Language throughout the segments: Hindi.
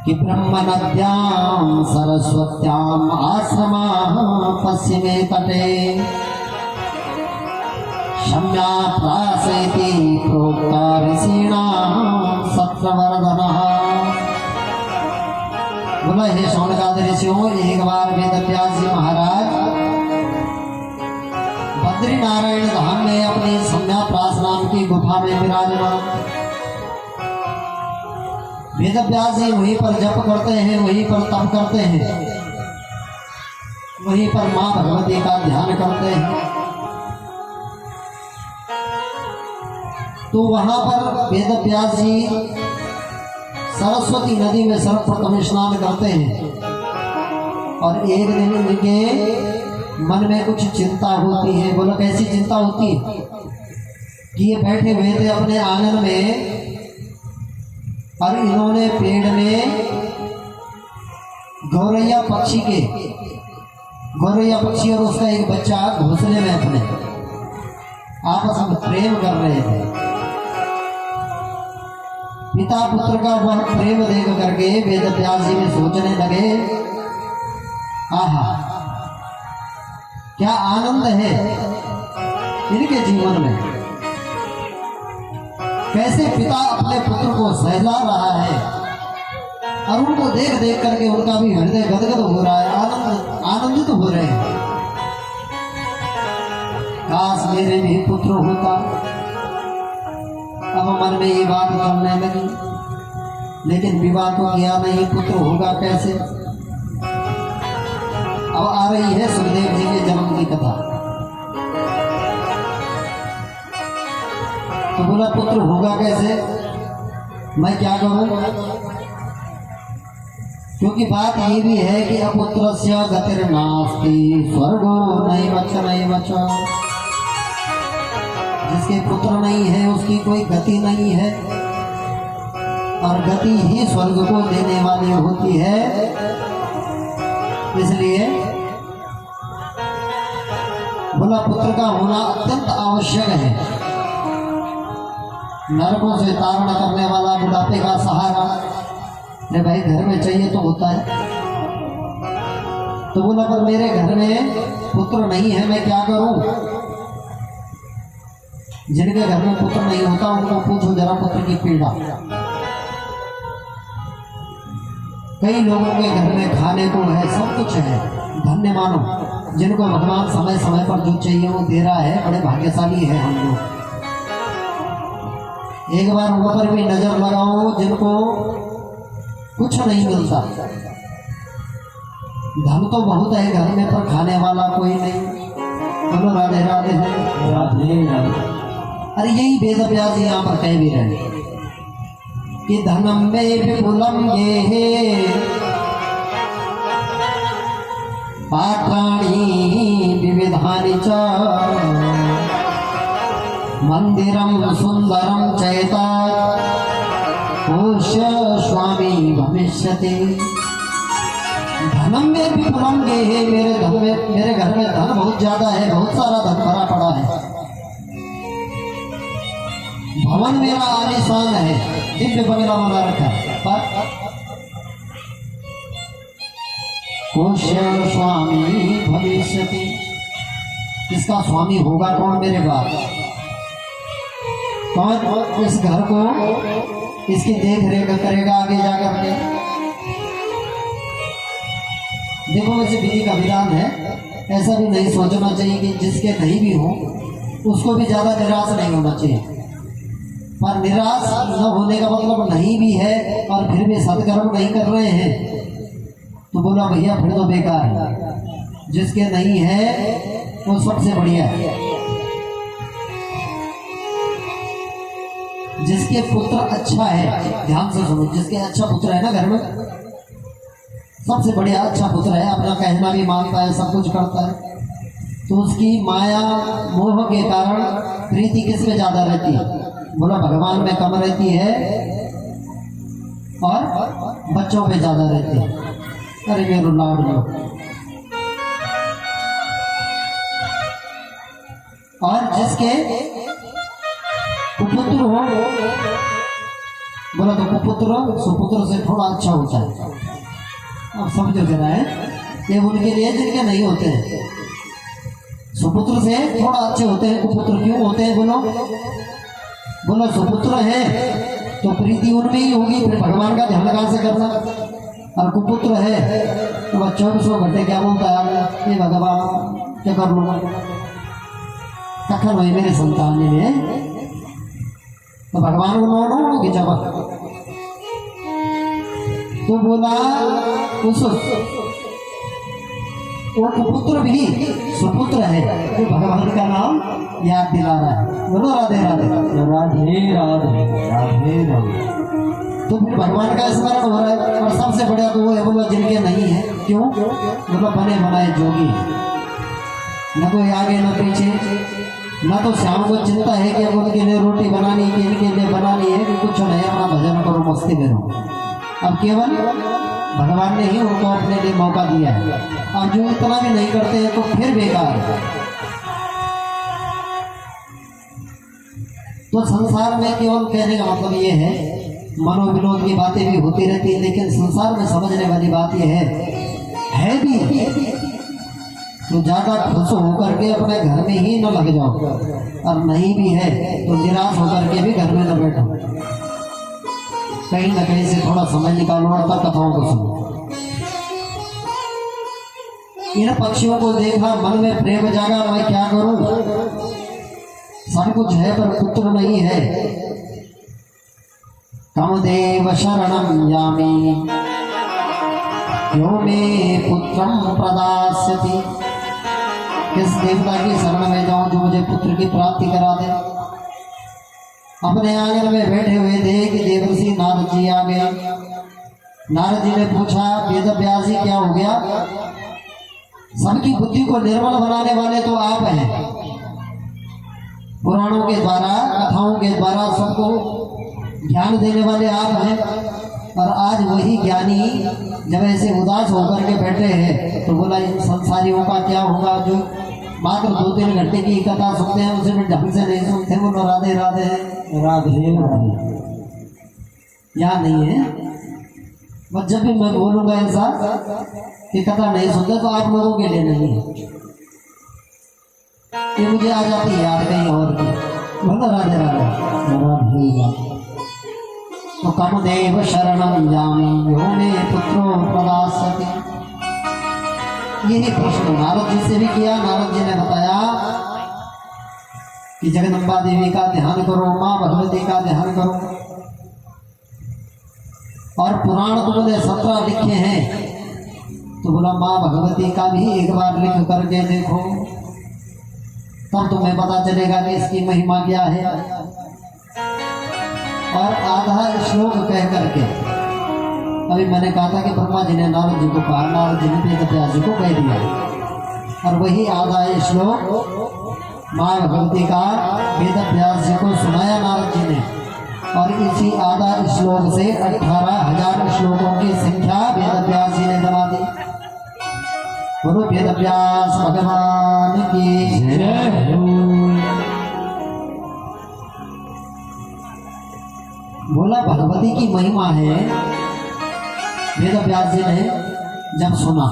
कि ब्रह्मनद्यां सरस्वत्याम् आश्रमाः पश्चिमे तटे शम्या प्रासेति प्रोक्ता ऋषीणां सत्रवर्धनः। बोला हे शौनकादि ऋषियों, एक बार वेद व्यास जी महाराज बद्री नारायण धाम में अपनी सम्या प्रास नाम की गुफा में विराजमान। वेद व्यास जी वहीं पर जप करते हैं, वहीं पर तप करते हैं, वहीं पर मां भगवती का ध्यान करते हैं। तो वहां पर वेद व्यास जी सरस्वती नदी में सर्वप्रथम स्नान करते हैं। और एक दिन उनके मन में कुछ चिंता होती है। बोलो कैसी चिंता होती है? कि ये बैठे हुए थे अपने आंगन में और इन्होंने पेड़ में गौरैया पक्षी और उसका एक बच्चा घोंसले में अपने आपस में प्रेम कर रहे थे। पिता पुत्र का वह प्रेम देख करके वेद व्यास जी में सोचने लगे, आहा क्या आनंद है इनके जीवन में, कैसे पिता अपने पुत्र को सहला रहा है और उनको देख देख करके उनका भी हृदय गदगद हो रहा है, आनंदित हो रहे हैं। काश मेरे भी पुत्र होता। अब मन में ये बात करने लगी, लेकिन विवाह तो किया नहीं, पुत्र होगा कैसे। अब आ रही है सुखदेव जी के जन्म की कथा। तो बोला पुत्र होगा कैसे, मैं क्या करूं? क्योंकि बात ये भी है कि अपुत्रस्य गतिर्नास्ति स्वर्गो नैवच। जिसके पुत्र नहीं है उसकी कोई गति नहीं है, और गति ही स्वर्ग को देने वाली होती है। इसलिए बोला पुत्र का होना अत्यंत आवश्यक है। नरकों से तारण करने वाला बुढ़ापे का सहारा ने भाई घर में चाहिए तो होता है। तो बोला पर मेरे घर में पुत्र नहीं है, मैं क्या करूं? जिनके घर में पुत्र नहीं होता उनको पूछो जरा पुत्र की पीड़ा। कई लोगों के घर में खाने को है, सब कुछ है, धन्य मानो जिनको भगवान समय समय पर जो चाहिए वो दे रहा है, बड़े भाग्यशाली है हम लोग। एक बार उन पर भी नजर लगाओ जिनको कुछ नहीं मिलता। धन तो बहुत है घर में पर खाने वाला कोई नहीं। बोलो राधे राधे राधे राधे। अरे यही वेद व्यास जी यहाँ पर कह भी रहे कि धनम में विपुलम ये पात्राणि विविधानि च मंदिरम सुंदरम चैता पुष्य स्वामी भविष्यति। धनम में विपुलम ये मेरे घर में धन बहुत ज्यादा है, बहुत सारा धन भरा पड़ा है। भवन मेरा आलीशान है, दिव्य बंगला बना रखा है, पर पुष्य स्वामी भविष्यति। इसका स्वामी होगा कौन मेरे बाद? कौन इस घर को इसकी देख रेख करेगा आगे जाकर के? देखो वैसे विधि का विधान है, ऐसा भी नहीं सोचना चाहिए कि जिसके नहीं भी हो उसको भी ज्यादा निराश नहीं होना चाहिए। पर निराश न होने का मतलब नहीं भी है और फिर भी सत्कर्म नहीं कर रहे हैं तो बोला भैया फिर तो बेकार है। जिसके नहीं है वो सबसे बढ़िया है। जिसके पुत्र अच्छा है, ध्यान से सुनो, जिसके अच्छा पुत्र है ना घर में, सबसे बढ़िया अच्छा पुत्र है, अपना कहना भी मानता है, सब कुछ करता है, तो उसकी माया मोह के कारण प्रीति किस पे ज्यादा रहती है? बोला भगवान में कम रहती है और बच्चों पे ज्यादा रहती है। अरे मेरे लाड लो। और जिसके पुत्र हो बोला तो कुपुत्र सुपुत्र से थोड़ा अच्छा होता है। अब समझो जरा है, ये उनके लिए जिनके नहीं होते हैं। सुपुत्र से थोड़ा अच्छे होते हैं। कुपुत्र क्यों होते हैं बोलो? बोला सुपुत्र है तो प्रीति उनमें ही होगी, फिर भगवान का ध्यान कहाँ से करना। और कुपुत्र है तो वह 24 घंटे क्या बोलता है, ये भगवान क्या कर लूँगा, कखन हुई मेरे संतान में, तो भगवान को मानो कि जब तो बोला उस वो कुपुत्र भी सुपुत्र है जो भगवान का नाम याद दिला रहा है। बोलो राधे राधे राधे राधे राधे राधे। तो फिर भगवान का स्मरण हो रहा है। और सबसे बड़ा तो वो है बोलो जिनके नहीं है। क्यों? बोलो बने बनाए जोगी, न कोई आगे न पीछे, न तो शाम को चिंता है कि अब उनके लिए रोटी बनानी है, इनके लिए बनानी है, कि कुछ नहीं, अपना भजन करो, मस्ती में रहो। अब केवल भगवान ने ही उनको अपने लिए मौका दिया है। अब जो इतना भी नहीं करते हैं तो फिर बेकार है। तो संसार में केवल कहने का मतलब ये है, मनोविनोद की बातें भी होती रहती है, लेकिन संसार में समझने वाली बात यह है भी तो ज्यादा खुश होकर के अपने घर में ही न लग जाओ, और नहीं भी है तो निराश होकर के भी घर में न बैठो, कहीं न कहीं से थोड़ा समय निकालो और तब कथाओं को सुनो। इन पक्षियों को देखा, मन में प्रेम जागा, मैं क्या करूं, सब कुछ है पर पुत्र नहीं है। कामदेव शरणं यामि यो मे पुत्रं प्रदास्यति। किस देवता की शरण में जाऊं जो मुझे पुत्र की प्राप्ति करा दे। अपने आंगन में बैठे हुए थे कि देवर्षि नारद जी आ गए। नारद जी ने पूछा, वेद व्यास जी क्या हो गया? सबकी बुद्धि को निर्मल बनाने वाले तो आप हैं। पुराणों के द्वारा, कथाओं के द्वारा सबको ज्ञान देने वाले आप हैं। और आज वही ज्ञानी जब ऐसे उदास होकर के बैठे हैं तो बोला इन संसारियों का क्या होगा जो मात्र 2-3 घंटे की कथा सुनते हैं, उसे भी ढंग से नहीं सुनते। बोलो राधे राधे राधे राधे। यहाँ नहीं है, बस जब भी मैं बोलूंगा ऐसा कि कथा नहीं सुनते तो आप लोगों के लिए नहीं है, ये मुझे आ जाती है यार कहीं और की। बोलो राधे राधे राधे राधे। तो कामदेव शरणं यामि यो मे पुत्रो प्रदास्यति। यही प्रश्न नारद जी से भी किया। नारद जी ने बताया कि जगदम्बा देवी का ध्यान करो, माँ भगवती का ध्यान करो। और पुराण तो बोले 17 लिखे हैं, तो बोला माँ भगवती का भी एक बार लिख करके देखो, तब तुम्हें पता चलेगा कि इसकी महिमा क्या है। और आधा श्लोक कह करके, अभी मैंने कहा था कि ब्रह्मा जी ने नारद जी को कहा, नारद जी ने वेद व्यास जी को कह दिया, और वही आधा श्लोक माँ भगवती का वेद व्यास जी को सुनाया नारद जी ने। और इसी आधा श्लोक से 18,000 श्लोकों की संख्या वेद व्यास जी ने बना दी। बोलो वेद व्यास भगवान की जय। बोला भगवती की महिमा है। वेद व्यास जी ने जब सुना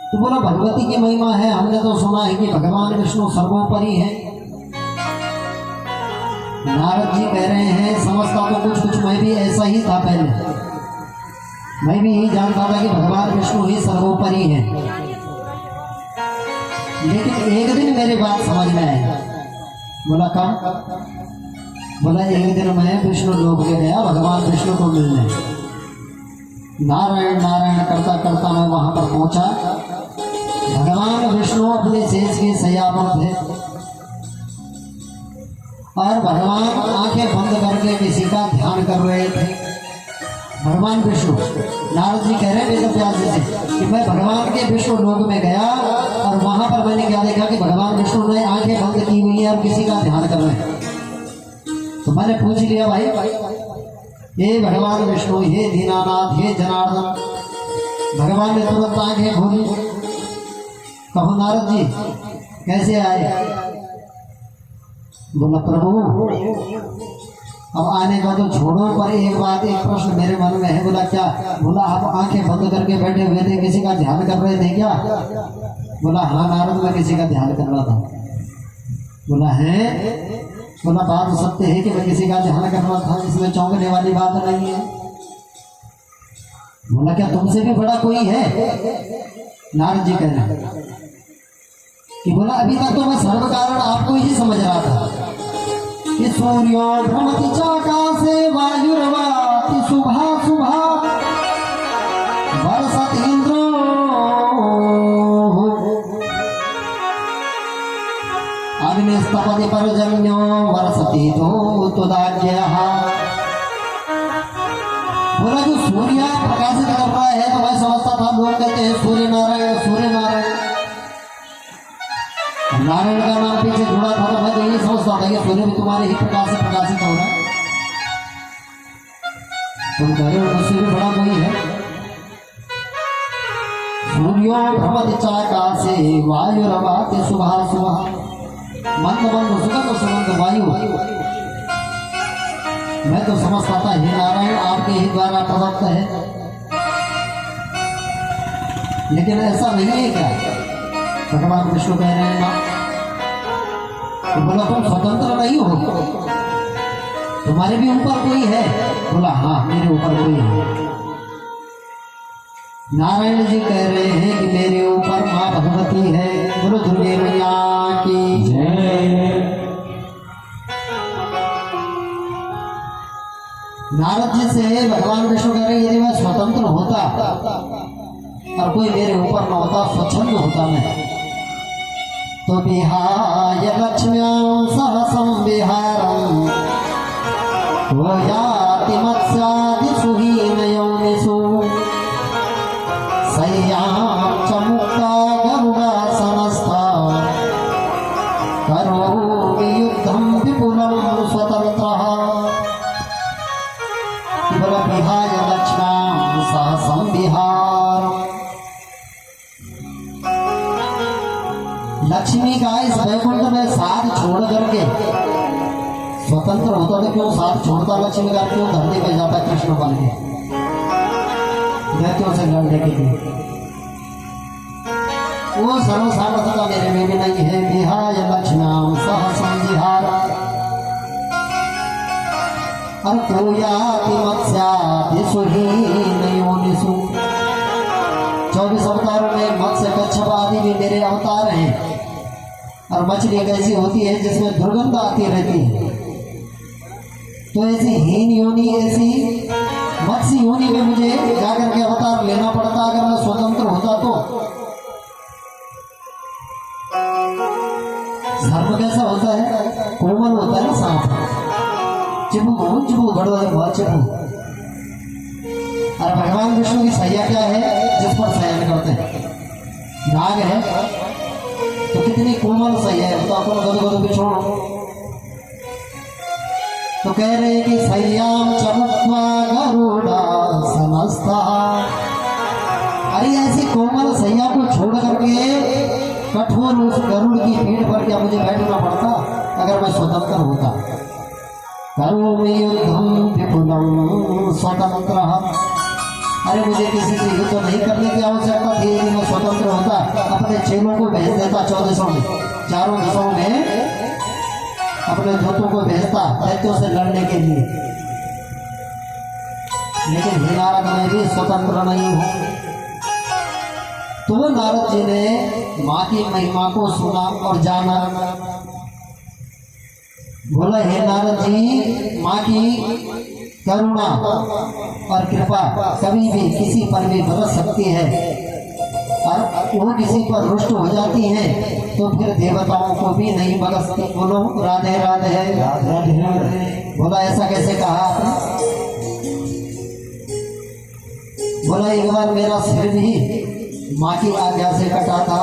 तो बोला भगवती की महिमा है, हमने तो सुना है कि भगवान विष्णु सर्वोपरि है। नारद जी कह रहे हैं समझता तो कुछ मैं भी ऐसा ही था पहले, मैं भी यही जानता था कि भगवान विष्णु ही सर्वोपरि है। लेकिन एक दिन मेरी बात समझ में आई। बोला कब? बोला एक दिन मैं विष्णु लोक में गया भगवान विष्णु को मिलने। नारायण नारायण करता करता मैं वहां पर पहुंचा। भगवान विष्णु अपने शेष की शैया पर थे और भगवान आंखें बंद करके किसी का ध्यान कर रहे थे। भगवान विष्णु, नारद जी कह रहे हैं वेद व्यास जी से कि मैं भगवान के विष्णु लोक में गया और वहां पर मैंने क्या देखा कि भगवान विष्णु ने आंखें बंद की हुई है और किसी का ध्यान कर रहे हैं। तो मैंने पूछ लिया, भाई ये भगवान विष्णु, हे दीनानाथ, हे जनार्दन। भगवान ने तुरंत आंखें खोली। कहो नारद जी कैसे आए? बोला प्रभु अब आने का तो छोड़ो, पर एक बात, एक प्रश्न मेरे मन में है। बोला क्या? बोला आप आंखें बंद करके बैठे हुए थे, किसी का ध्यान कर रहे थे क्या? बोला हाँ नारद, मैं किसी का ध्यान कर रहा था। बोला है? बोला बात सत्य है कि मैं किसी का ध्यान कर रहा था, इसमें चौंकने वाली बात नहीं है। बोला क्या तुमसे भी बड़ा कोई है? नारद जी कह रहे हैं कि बोला अभी तक तो मैं सर्व कारण आपको ही समझ रहा था कि सूर्यो भ्रमति चाकाशे वायुर्वाति शुभा शुभा वर्षत इंद्रो अग्निस्तपति पर्जन्यो वर्षति तुदाज्ञः। बोला जो सूर्य प्रकाशित कर रहा है तो मैं समझता था लोग कहते हैं सूर्य नारायण सूर्य नारायण, नारायण का नाम पीछे जुड़ा था तो मैं तो यही समझता था कि सूर्य भी तुम्हारे ही प्रकाश से प्रकाशित हो रहा है। तुम कह रहे हो उससे भी बड़ा कोई है। सूर्यो भ्रमति चाकाशे वायुर्वाति शुभा शुभा, मंद मंद सुगंध सुगंध वायु। मैं तो समझता था हे नारायण आपके ही द्वारा प्रदत्त है, लेकिन ऐसा नहीं है क्या? भगवान विष्णु कह रहे हैं ना, तो बोला तुम स्वतंत्र नहीं हो, तुम्हारे भी ऊपर कोई है? बोला हाँ मेरे ऊपर कोई है। नारायण जी कह रहे हैं कि मेरे ऊपर माँ भगवती है। बोलो दुर्गे मैया की जय। नारद जी से भगवान विष्णु कह रहे हैं यदि मैं स्वतंत्र होता और कोई मेरे ऊपर न होता, स्वच्छंद होता मैं, तो विहाय लक्ष्म्यां सहसं विहारं वो याति मत्स्यादिषु हीनयोनिषु सय्यां च मुक्ता गरुडासनस्था करोमि युद्धं विपुलं स्वतन्त्रः। विहाय लक्ष्म्यां सहसं विहारं, लक्ष्मी का इस वैकुंठ में साथ छोड़ करके स्वतंत्र होता तो क्यों साथ छोड़ता? लक्ष्मी का क्यों धरती पे जाता कृष्ण बन के दैत्यों से लड़ने के लिए? वो सर्वसामर्थ्यता मेरे में भी नहीं है। विहाय लक्ष्म्यां सहसं विहारं अर्कोयाति मत्स्यादिषु हीनयोनिषु। 24 अवतारों में मत्स्य कच्छप आदि भी मेरे अवतार हैं। और मछली कैसी होती है जिसमें दुर्गंध आती रहती है, तो ऐसी हीन योनि, ऐसी मत्स्य योनि में मुझे जाकर के अवतार लेना पड़ता। अगर मैं स्वतंत्र होता तो सर्प कैसा होता है? कोमल होता है ना सांप, चिबू बड़ो है चिबू। और भगवान विष्णु की सैया क्या है जिस पर शयन करते हैं? नाग है, तो कितनी कोमल सैया है, तो अपन गद बिछोड़ो। तो कह रहे कि सैयाम चमुक्त्वा गरुडासनस्था। अरे ऐसी कोमल सैया को छोड़ करके कठोर उस गरुड़ की पीठ पर क्या मुझे बैठना पड़ता अगर मैं स्वतंत्र होता? करोमि युद्धं विपुलं स्वतंत्रः। अरे मुझे किसी से युद्ध नहीं करने की आवश्यकता थी यदि मैं स्वतंत्र होता। अपने चेलों को भेज देता 14 में, चारों दिशाओं में अपने दूतों को भेजता दैत्यों से लड़ने के लिए। लेकिन हे नारद मैं भी स्वतंत्र नहीं हूँ। तो वो नारद जी ने माँ की महिमा को सुना और जाना। बोला हे नारद जी, माँ की करुणा और कृपा कभी भी किसी पर भी बरस सकती है, और वो किसी पर रुष्ट हो जाती है तो फिर देवताओं को भी नहीं बरसती। बोलो राधे राधे राधे। बोला ऐसा कैसे कहा आपने? बोला एक बार मेरा सिर भी माँ की आज्ञा से कटा था,